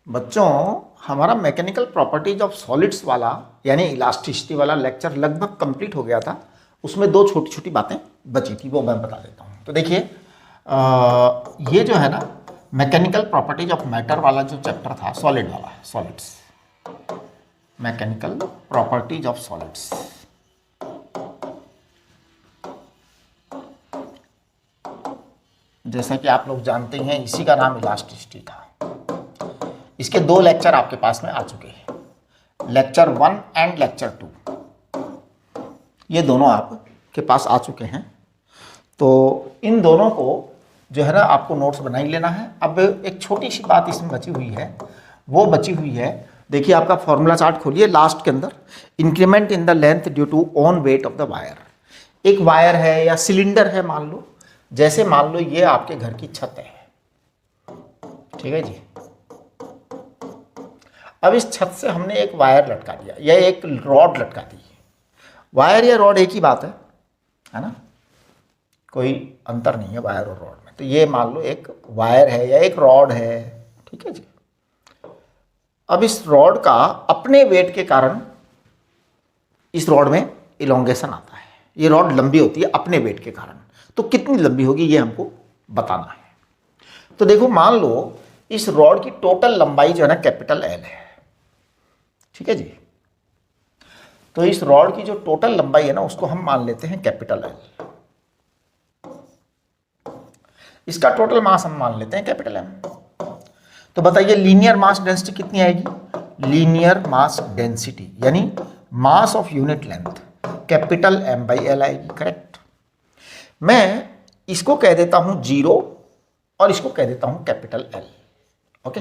बच्चों, हमारा mechanical properties of solids वाला यानी इलास्टिसिटी वाला लेक्चर लगभग कंप्लीट हो गया था। उसमें दो छोटी छोटी बातें बची थी, वो मैं बता देता हूँ। तो देखिए, ये जो है ना मैकेनिकल प्रॉपर्टीज ऑफ मैटर वाला जो चैप्टर था, सॉलिड वाला, solids, mechanical properties of solids. जैसा कि आप लोग जानते हैं, इसी का नाम इलास्टिसिटी था। इसके दो लेक्चर आपके पास में आ चुके हैं, लेक्चर 1 एंड लेक्चर 2, ये दोनों आपके पास आ चुके हैं। तो इन दोनों को जो है ना आपको नोट्स बना ही लेना है। अब एक छोटी सी बात इसमें बची हुई है, वो बची हुई है, देखिए आपका फॉर्मूला चार्ट खोलिए, लास्ट के अंदर increment in the length due to own weight of the wire. एक वायर है या सिलेंडर है, मान लो, जैसे मान लो ये आपके घर की छत है, ठीक है जी। अब इस छत से हमने एक वायर लटका दिया या एक रॉड लटका दी। वायर या रॉड एक ही बात है ना, कोई अंतर नहीं है वायर और रॉड में। तो ये मान लो एक वायर है या एक रॉड है, ठीक है जी। अब इस रॉड का अपने वेट के कारण इस रॉड में इलोंगेशन आता है। ये रॉड लंबी होती है अपने वेट के कारण, तो कितनी लंबी होगी ये हमको बताना है। तो देखो, मान लो इस रॉड की टोटल लंबाई जो है ना कैपिटल एल है, ठीक है जी। तो इस रॉड की जो टोटल लंबाई है ना उसको हम मान लेते हैं कैपिटल एल। इसका टोटल मास हम मान लेते हैं कैपिटल एम। तो बताइए लीनियर मास डेंसिटी कितनी आएगी? लीनियर मास डेंसिटी यानी mass of unit length capital M by L आएगी, करेक्ट। मैं इसको कह देता हूं 0 और इसको कह देता हूं कैपिटल एल, ओके।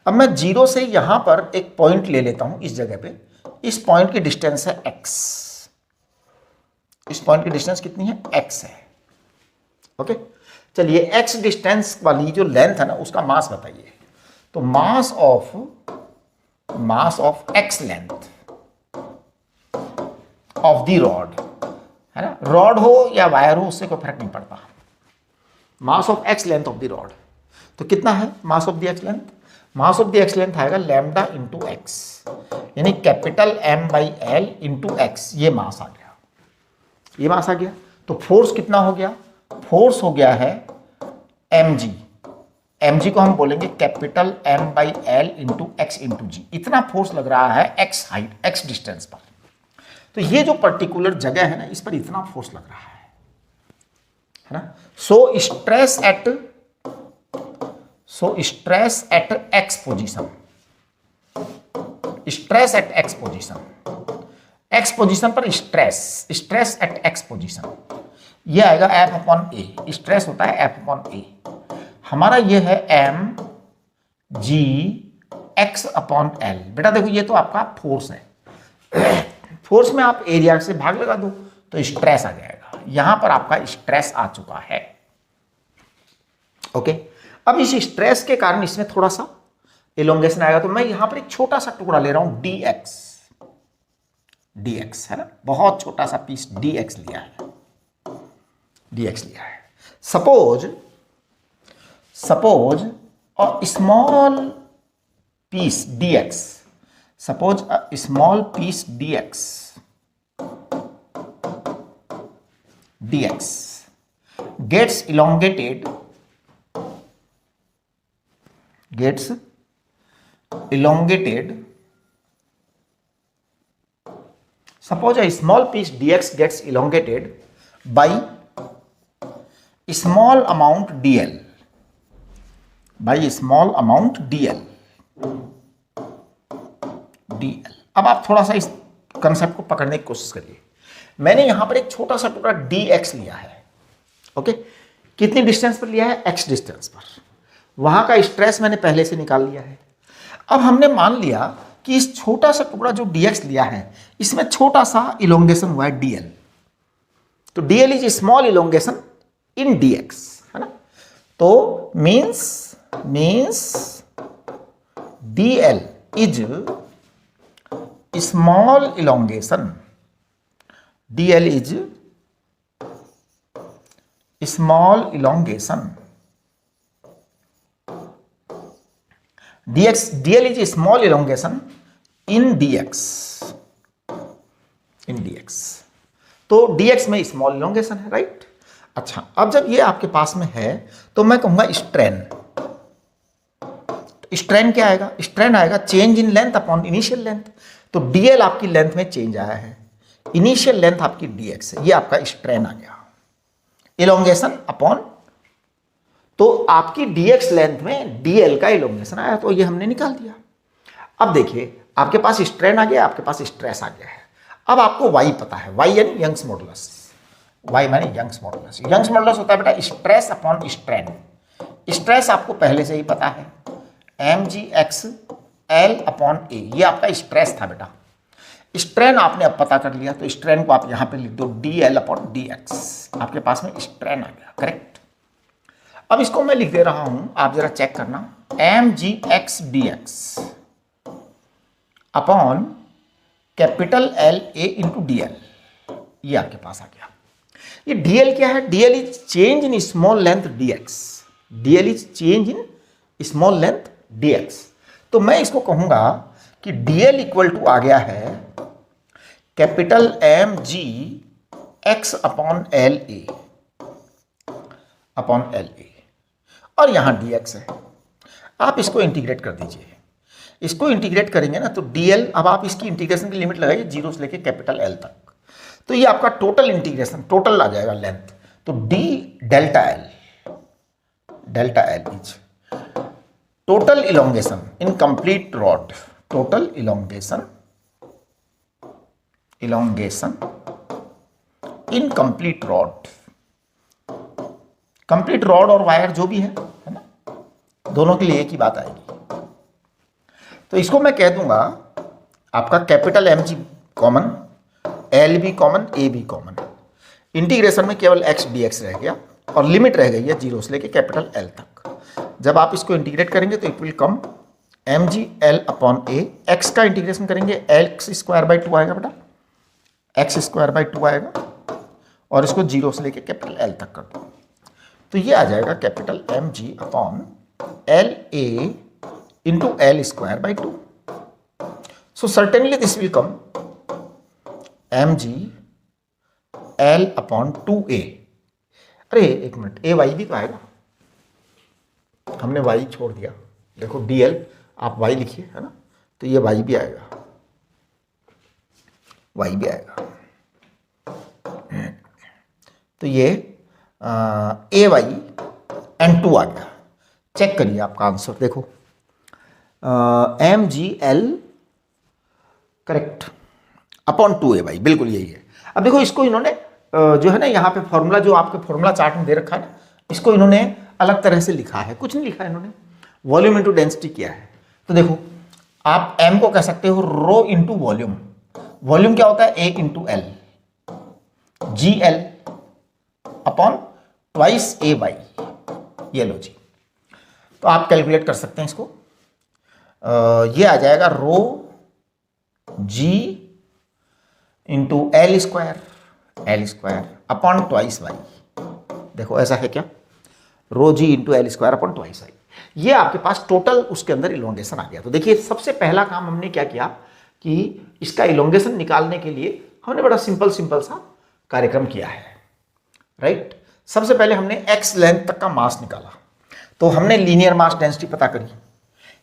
अब मैं 0 से यहां पर एक पॉइंट ले लेता हूं इस जगह पे। इस पॉइंट की डिस्टेंस है x, इस पॉइंट की डिस्टेंस कितनी है? x है, ओके। चलिए x डिस्टेंस वाली जो लेंथ है ना उसका मास बताइए। तो mass of x length of the rod, है ना, रॉड हो या वायर हो उससे कोई फर्क नहीं पड़ता। Mass of x length of the rod, तो कितना है mass of the x length? Mass of the x length आएगा लैम्डा इंटू एक्स, यानी capital M by L into x. ये मास आ गया, ये मास आ गया। तो फोर्स कितना हो गया? फोर्स हो गया है mg। mg को हम बोलेंगे capital M by L into X into G. इतना फोर्स लग रहा है x हाइट, x डिस्टेंस पर। तो ये जो पर्टिकुलर जगह है ना इस पर इतना फोर्स लग रहा है ना। So stress eight x position, stress eight x position, x position पर स्ट्रेस एट x पोजीशन, ये आएगा F अपॉन ए। स्ट्रेस होता है F अपॉन ए। हमारा ये है m g x upon L. बेटा देखो, ये तो आपका फोर्स है। फोर्स में आप एरिया से भाग लगा दो तो स्ट्रेस आ जाएगा। यहां पर आपका स्ट्रेस आ चुका है, ओके। अब इस स्ट्रेस के कारण इसमें थोड़ा सा इलोंगेशन आएगा। तो मैं यहां पर एक छोटा सा टुकड़ा ले रहा हूं dx, है ना, बहुत छोटा सा पीस dx लिया है, dx लिया है। Suppose a small piece dx, suppose a small piece dx gets elongated suppose a small piece dx gets elongated by small amount dl, अब आप थोड़ा सा इस कंसेप्ट को पकड़ने की कोशिश करिए। मैंने यहां पर एक छोटा सा टुकड़ा dx लिया है, ओके। कितनी डिस्टेंस पर लिया है? x डिस्टेंस पर। वहां का स्ट्रेस मैंने पहले से निकाल लिया है। अब हमने मान लिया कि इस छोटा सा टुकड़ा जो dx लिया है इसमें छोटा सा इलोंगेशन हुआ है dl। तो dl is small elongation in dx, है ना। तो means dl is small elongation, dl is small elongation dl is a small elongation in dx, तो dx में स्मॉल इलोंगेशन है, राइट। अच्छा, अब जब ये आपके पास में है तो मैं कहूंगा स्ट्रेन। स्ट्रेन क्या आएगा? स्ट्रेन आएगा change in length upon initial length. तो dl आपकी लेंथ में चेंज आया है, इनिशियल लेंथ आपकी dx है, ये आपका स्ट्रेन आ गया। इलोंगेशन अपॉन, तो आपकी dx लेंथ में dl का इलोंगेशन आया, तो ये हमने निकाल दिया। अब देखिए आपके पास स्ट्रेन आ गया, आपके पास स्ट्रेस आ गया है। अब आपको y पता है, y यानी यंग्स मॉडुलस, y माने यंग्स मॉडुलस। यंग्स मॉडुलस होता है बेटा स्ट्रेस अपॉन स्ट्रेन। स्ट्रेस आपको पहले से ही पता है, mgx l अपॉन a, ये आपका स्ट्रेस था बेटा। स्ट्रेन आपने अब पता कर लिया, तो स्ट्रेन को आप यहां पे लिख दो dl अपॉन dx, आपके पास में स्ट्रेन आ गया, करेक्ट। अब इसको मैं लिख दे रहा हूं, आप जरा चेक करना, mgx dx upon capital L A into DL, ये आपके पास आ गया। ये DL क्या है? DL is change in small length dx, DL is change in small length dx। तो मैं इसको कहूंगा कि DL इक्वल टू आ गया है capital mg x upon L A upon L A, और यहां dx है। आप इसको इंटीग्रेट कर दीजिए, इसको इंटीग्रेट करेंगे ना तो dl, अब आप इसकी इंटीग्रेशन की लिमिट लगाइए 0 से लेके कैपिटल L तक, तो ये आपका टोटल इंटीग्रेशन, टोटल आ जाएगा लेंथ। तो d delta L is total elongation in complete rod, total elongation in complete rod. Complete rod और वायर जो भी है ना, दोनों के लिए एक ही बात आएगी। तो इसको मैं कह दूंगा आपका कैपिटल mg कॉमन, L भी कॉमन, A भी कॉमन। इंटीग्रेशन में केवल x dx रह गया और लिमिट रह गई है 0 से लेके कैपिटल L तक। जब आप इसको इंटीग्रेट करेंगे तो it will come mg L upon A। x का इंटीग्रेशन करेंगे x स्क्वायर बाई 2 आएगा बेटा, x स्क्वायर बाई 2 आएगा, और इसको 0 से लेके कैपिटल L तक कर दो, तो ये आ जाएगा capital mg upon L A into L square by 2. So certainly this will come mg L upon 2a। अरे एक मिनट, a y भी तो आएगा, हमने y छोड़ दिया। देखो dl आप y लिखिए, है ना, तो ये y भी आएगा, y भी आएगा। तो ये a y एंड 2 आ गया। चेक करिए आपका आंसर, देखो mg L correct upon 2a/, बिल्कुल यही है। अब देखो इसको इन्होंने जो है ना यहाँ पे फॉर्मूला, जो आपके फॉर्मूला चार्ट में दे रखा है ना, इसको इन्होंने अलग तरह से लिखा है, कुछ नहीं लिखा है इन्होंने, वॉल्यूम इंटू डेंसिटी किया है। तो देखो आप m को कह सकते हो रो इंटू वॉल्यूम। वॉल्यूम क्या होता है? a into L, G L upon twice a/, ये लो जी। तो आप कैलकुलेट कर सकते हैं इसको, ये आ जाएगा rho g into L square upon twice Y. देखो ऐसा है क्या, rho G into L square upon twice Y. ये आपके पास टोटल उसके अंदर इलोंगेशन आ गया। तो देखिए सबसे पहला काम हमने क्या किया कि इसका इलोंगेशन निकालने के लिए हमने बड़ा सिंपल सा कार्यक्रम किया है, राइट। सबसे पहले हमने x लेंथ तक का मास निकाला, तो हमने लीनियर मास डेंसिटी पता करी।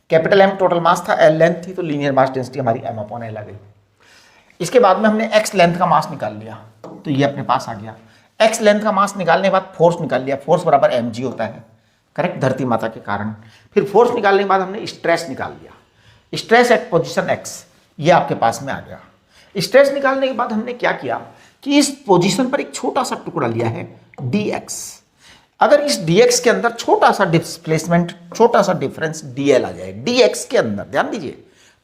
कैपिटल M टोटल मास था, L लेंथ थी, तो लीनियर मास डेंसिटी हमारी m अपॉन L आ गई। इसके बाद में हमने x लेंथ का मास निकाल लिया, तो ये अपने पास आ गया। x लेंथ का मास निकालने के बाद फोर्स निकाल लिया, फोर्स बराबर mg होता है, करेक्ट, धरती माता के कारण। फिर फोर्स निकालने के बाद हमने स्ट्रेस निकाल लिया, स्ट्रेस एट पोजीशन x, ये आपके पास में आ गया। स्ट्रेस निकालने के बाद हमने क्या किया कि इस पोजीशन पर एक छोटा सा टुकड़ा लिया है dx। अगर इस dx के अंदर छोटा सा डिस्प्लेसमेंट, छोटा सा डिफरेंस dl आ जाए dx के अंदर, ध्यान दीजिए,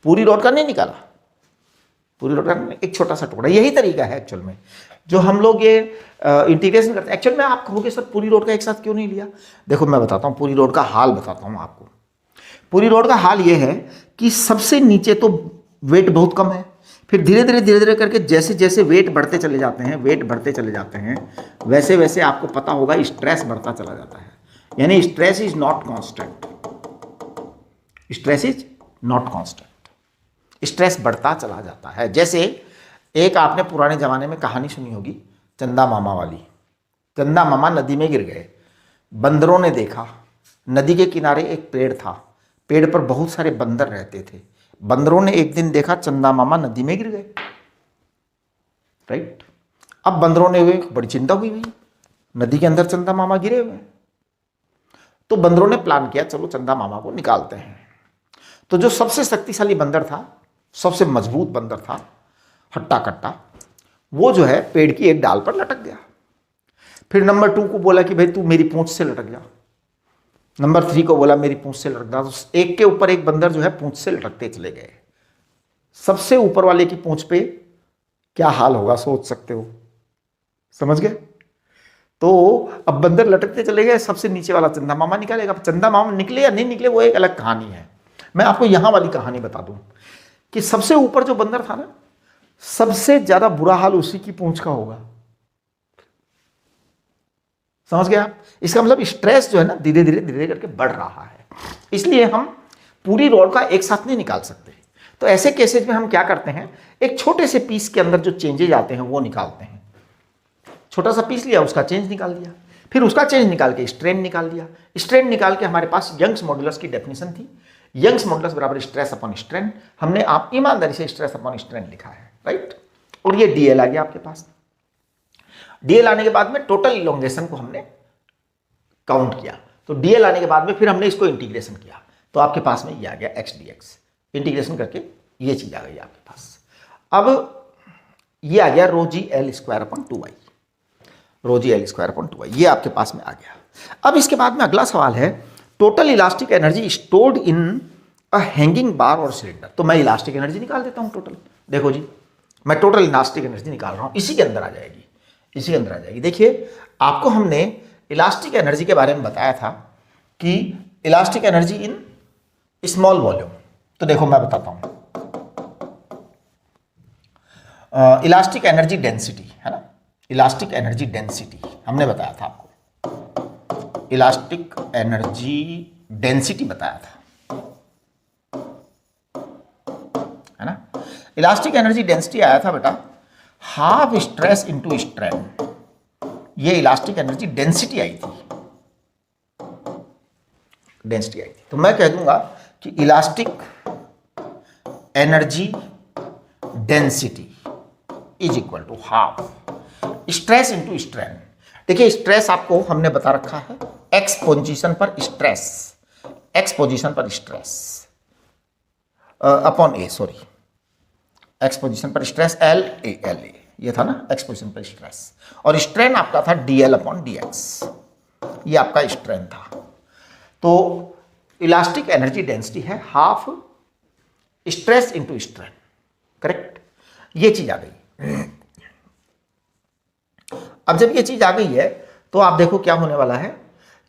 पूरी रोड का नहीं निकाला, पूरी रोड का एक छोटा सा टुकड़ा। यही तरीका है एक्चुअल में जो हम लोग ये इंटीग्रेशन करते हैं। एक्चुअल में आप कहोगे सर पूरी रोड का एक साथ क्यों नहीं लिया? देखो मैं बताता हूँ, पूरी रोड का हाल बताता हूँ आपको। पूरी रोड का हाल ये है कि सबसे नीचे तो वेट बहुत कम है, फिर धीरे धीरे करके जैसे जैसे वेट बढ़ते चले जाते हैं, वैसे वैसे आपको पता होगा स्ट्रेस बढ़ता चला जाता है। यानी stress is not constant, stress is not constant, stress बढ़ता चला जाता है। जैसे एक आपने पुराने ज़माने में कहानी सुनी होगी चंदा मामा वाली। चंदा मामा नदी में गिर गए, बंदरों ने देखा, नदी के किनारे एक पेड़ था, पेड़ पर बहुत सारे बंदर रहते थे। बंदरों ने एक दिन देखा चंदा मामा नदी में गिर गए, राइट। अब बंदरों ने बड़ी चिंता हुई, हुई नदी के अंदर चंदा मामा गिरे हुए हैं। तो बंदरों ने प्लान किया, चलो चंदा मामा को निकालते हैं। तो जो सबसे शक्तिशाली बंदर था, सबसे मजबूत बंदर था, हट्टा कट्टा, वो जो है पेड़ की एक डाल पर लटक गया। फिर नंबर 2 को बोला कि भाई तू मेरी पूंछ से लटक जा। नंबर 3 को बोला मेरी पूंछ से लटक जा। तो एक के ऊपर एक बंदर जो है पूंछ से लटकते चले गए। सबसे ऊपर वाले की पूंछ पे क्या हाल होगा सोच सकते हो, समझ गए। तो अब बंदर लटकते चले गए, सबसे नीचे वाला चंदा मामा निकालेगा। चंदा मामा निकले या नहीं निकले वो एक अलग कहानी है। मैं आपको यहां वाली कहानी बता दूं कि सबसे ऊपर जो बंदर था ना, सबसे ज्यादा बुरा हाल उसी की पूंछ का होगा, समझ गए आप। इसका मतलब स्ट्रेस जो है ना धीरे धीरे धीरे करके बढ़ रहा है, इसलिए हम पूरी रॉड का एक साथ नहीं निकाल सकते। तो ऐसे केसेस में हम क्या करते हैं, एक छोटे से पीस के अंदर जो चेंजेज आते हैं वो निकालते हैं। छोटा सा पीस लिया, उसका चेंज निकाल दिया, फिर उसका चेंज निकाल के स्ट्रेन निकाल दिया। स्ट्रेन निकाल के हमारे पास यंग्स मॉडुलस की डेफिनेशन थी, यंग्स मॉडुलस बराबर स्ट्रेस अपॉन स्ट्रेन। हमने आप ईमानदारी से स्ट्रेस अपॉन स्ट्रेन लिखा है, राइट। और ये डीएल आ गया आपके पास। डीएल आने के बाद में टोटल इलोंगेशन को हमने काउंट किया। तो डीएल आने के बाद में फिर हमने इसको इंटीग्रेशन किया, तो आपके पास में ये आ गया एक्स डी एक्स। इंटीग्रेशन करके ये चीज आ गई आपके पास। अब ये आ गया rho G L square upon 2y, rho G L square upon 2y, ये आपके पास में आ गया। अब इसके बाद में अगला सवाल है total elastic energy stored in a hanging bar और सिलेंडर। तो मैं इलास्टिक एनर्जी निकाल देता हूं टोटल। देखो जी, मैं टोटल इलास्टिक एनर्जी निकाल रहा हूं, इसी के अंदर आ जाएगी, इसी के अंदर आ जाएगी। देखिए आपको हमने इलास्टिक एनर्जी के बारे में बताया था कि elastic energy in small volume. तो देखो मैं बताता हूं, इलास्टिक एनर्जी डेंसिटी है ना, इलास्टिक एनर्जी डेंसिटी हमने बताया था आपको, इलास्टिक एनर्जी डेंसिटी बताया था, है ना। इलास्टिक एनर्जी डेंसिटी आया था बेटा हाफ स्ट्रेस इंटू स्ट्रेन। ये इलास्टिक एनर्जी डेंसिटी आई थी, डेंसिटी आई थी। तो मैं कह दूंगा कि elastic energy density is equal to half stress into strain. देखिए स्ट्रेस आपको हमने बता रखा है एक्स पोजीशन पर स्ट्रेस, एक्स पोजीशन पर stress upon A, sorry X position पर स्ट्रेस एल ए, ये था ना एक्स पोजीशन पर स्ट्रेस। और स्ट्रेन आपका था D L upon D X, ये आपका स्ट्रेन था। तो इलास्टिक एनर्जी डेंसिटी है half stress into strain, correct. ये चीज आ गई। अब जब ये चीज आ गई है तो आप देखो क्या होने वाला है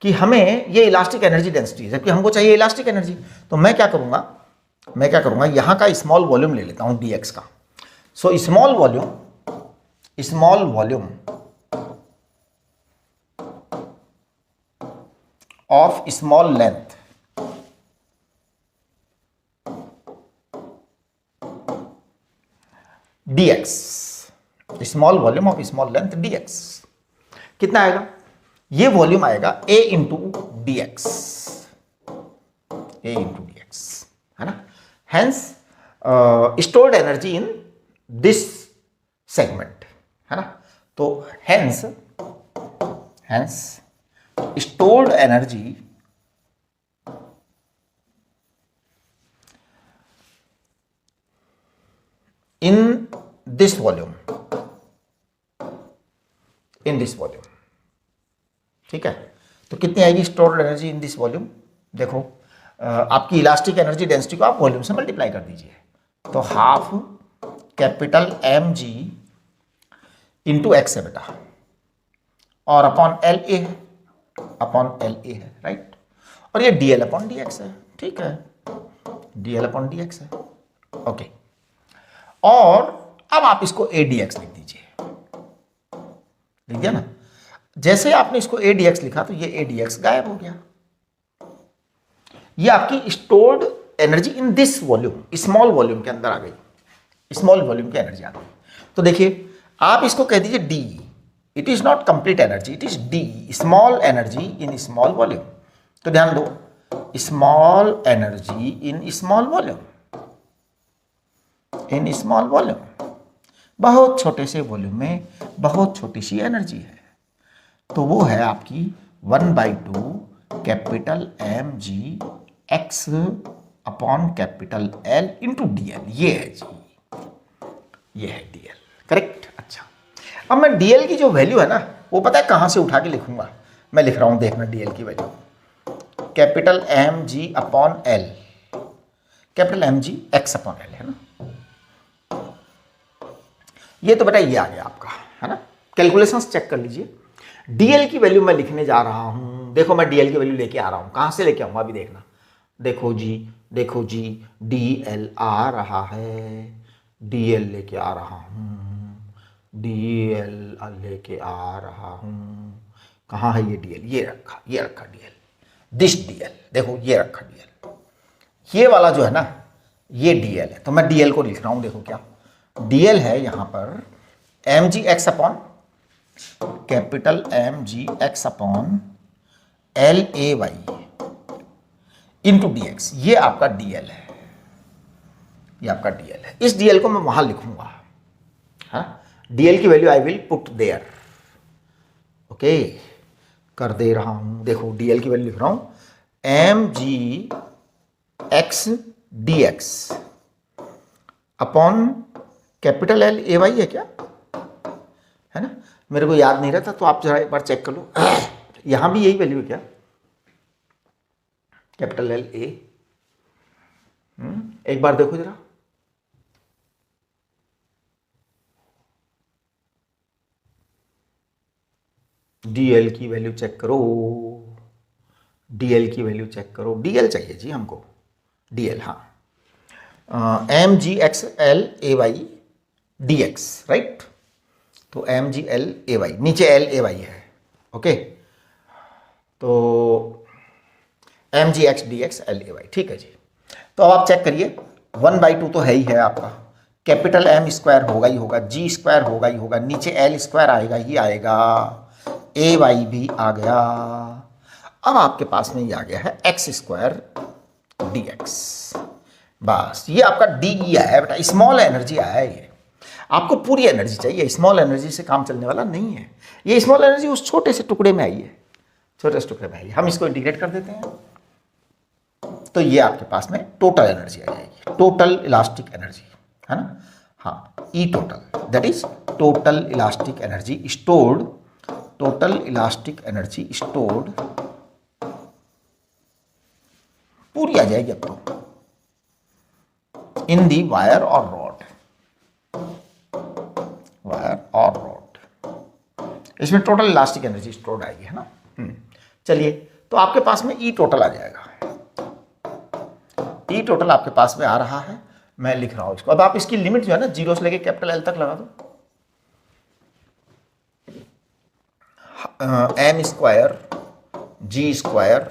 कि हमें ये इलास्टिक एनर्जी डेंसिटी है, जबकि हमको चाहिए इलास्टिक एनर्जी। तो मैं क्या करूंगा, यहां का स्मॉल वॉल्यूम ले लेता हूं dx का। So small volume of small length dx, small volume of small length dx कितना आएगा, ये वॉल्यूम आएगा a इंटू डी एक्स, है ना। Hence stored energy in this segment, है ना। तो hence stored energy in this volume, ठीक है। तो कितनी आएगी stored energy in this volume, देखो आपकी इलास्टिक एनर्जी डेंसिटी को आप वॉल्यूम से मल्टीप्लाई कर दीजिए। तो half capital M G into X है बेटा, और अपॉन एल ए है, राइट। और ये D L upon D x है, ठीक है, D L upon D x है, ओके। और अब आप इसको ए डी एक्स लिख दीजिए, लिख दिया ना। जैसे आपने इसको ADX लिखा तो ये ADX गायब हो गया। ये आपकी stored energy in this volume, small volume के अंदर आ गई, स्मॉल वॉल्यूम की एनर्जी आ गई। तो देखिए आप इसको कह दीजिए D, it is not complete energy, it is D, small energy in small volume. तो ध्यान दो, small energy in small volume, in small volume, बहुत छोटे से वॉल्यूम में बहुत छोटी सी एनर्जी है। तो वो है आपकी 1/2 capital M G X upon capital L into D L. ये है जी, ये है डी एल, करेक्ट। अच्छा, अब मैं डी एल की जो वैल्यू है ना वो पता है कहाँ से उठा के लिखूंगा, मैं लिख रहा हूँ, देखना डी एल की value capital M G upon L, capital M G X upon L है ना। ये तो बेटा ये आ गया आपका, है ना। कैलकुलेशंस चेक कर लीजिए। डीएल की वैल्यू मैं लिखने जा रहा हूं, देखो मैं डीएल की वैल्यू लेके आ रहा हूं, कहां से लेके आऊंगा अभी देखना। देखो जी, देखो जी, डीएल आ रहा है, डीएल लेके आ रहा हूं, डीएल लेके आ रहा हूं। कहां है ये डीएल? ये रखा, ये रखा डीएल, दिस डीएल, देखो ये रखा डीएल, ये वाला जो है ना ये डीएल है। तो मैं डीएल को लिख रहा हूं, देखो क्या डीएल है यहां पर, M G X upon capital M G X upon L A Y into D X. ये आपका डीएल है, ये आपका डीएल है। इस डीएल को मैं वहां लिखूंगा, हाँ, डीएल की value I will put there, okay, कर दे रहा हूं। देखो डीएल की वैल्यू लिख रहा हूं, M G X D X upon capital L A Y है क्या, है ना। मेरे को याद नहीं रहता तो आप जरा एक बार चेक कर लो, यहां भी यही वैल्यू है क्या, कैपिटल एल ए, एक बार देखो जरा, डीएल की वैल्यू चेक करो, डीएल की वैल्यू चेक करो, डीएल चाहिए जी हमको, डीएल, हाँ, M G X L A Y D X, right. तो M G L A Y, नीचे एल ए वाई है, ओके। तो M G X D X L A Y, ठीक है जी। तो अब आप चेक करिए, 1/2 तो है ही है आपका, कैपिटल एम स्क्वायर होगा ही होगा, जी स्क्वायर होगा ही होगा, नीचे एल स्क्वायर आएगा ही आएगा, ए वाई भी आ गया। अब आपके पास में ये आ गया है एक्स स्क्वायर डी एक्स, बस ये आपका डी ई आया है बेटा, स्मॉल एनर्जी आया है। ये आपको पूरी एनर्जी चाहिए, स्मॉल एनर्जी से काम चलने वाला नहीं है। ये स्मॉल एनर्जी उस छोटे से टुकड़े में आई है, छोटे से टुकड़े में आई है। हम इसको इंटीग्रेट कर देते हैं, तो ये आपके पास में टोटल एनर्जी आ जाएगी, टोटल इलास्टिक एनर्जी, है ना, हाँ, E total, that is total elastic energy stored, total elastic energy stored पूरी आ जाएगी आपको इन दी वायर और रॉड, वायर और रॉड, इसमें टोटल इलास्टिक एनर्जी स्टोर्ड आएगी, है ना। चलिए, तो आपके पास में ई टोटल आ जाएगा, ई टोटल आपके पास में आ रहा है, मैं लिख रहा हूं इसको। अब आप इसकी लिमिट जो है ना 0 से लेके कैपिटल एल तक लगा दो, M square G square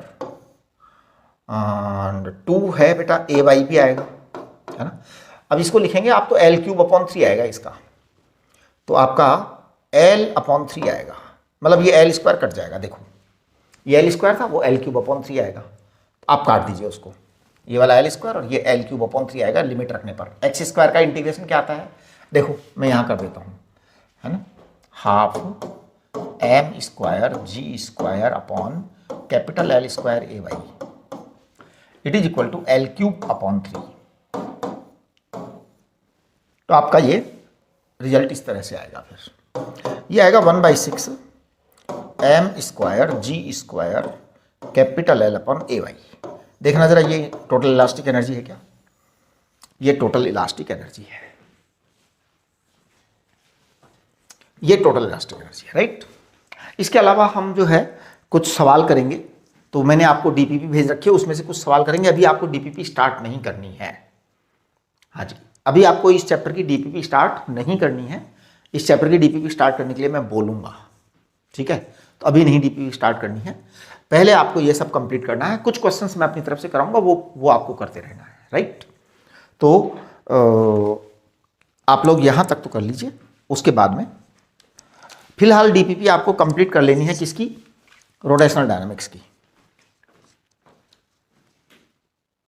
and 2 है बेटा, ए वाई भी आएगा, है ना। अब इसको लिखेंगे आप तो एल क्यूब अपॉन 3 आएगा इसका, तो आपका एल अपॉन 3 आएगा, मतलब ये एल स्क्वायर कट जाएगा, देखो ये एल स्क्वायर था, वो एल क्यूब अपॉन 3 आएगा, तो आप काट दीजिए उसको, ये वाला एल स्क्वायर और ये एल क्यूब अपॉन 3 आएगा लिमिट रखने पर। एक्स स्क्वायर का इंटीग्रेशन क्या आता है, देखो मैं यहाँ कर देता हूँ, है ना, half M square G square upon capital L square A Y, it is equal to L cube upon 3। तो आपका ये रिजल्ट इस तरह से आएगा, फिर ये आएगा 1/6 M square G square capital L upon ए वाई। देखना जरा, ये टोटल इलास्टिक एनर्जी है क्या, ये टोटल इलास्टिक एनर्जी है, ये टोटल इलास्टिक एनर्जी है, राइट। इसके अलावा हम जो है कुछ सवाल करेंगे, तो मैंने आपको डीपीपी भेज रखी है, उसमें से कुछ सवाल करेंगे। अभी आपको डीपीपी स्टार्ट नहीं करनी है, हाँ जी, अभी आपको इस चैप्टर की डीपीपी स्टार्ट नहीं करनी है। इस चैप्टर की डीपीपी स्टार्ट करने के लिए मैं बोलूँगा, ठीक है। तो अभी नहीं डीपीपी स्टार्ट करनी है, पहले आपको ये सब कंप्लीट करना है। कुछ क्वेश्चंस मैं अपनी तरफ से कराऊंगा, वो आपको करते रहना है। राइट। तो आप लोग यहाँ तक तो कर लीजिए, उसके बाद में फिलहाल डीपीपी आपको कंप्लीट कर लेनी है किसकी, रोटेशनल डायनामिक्स की।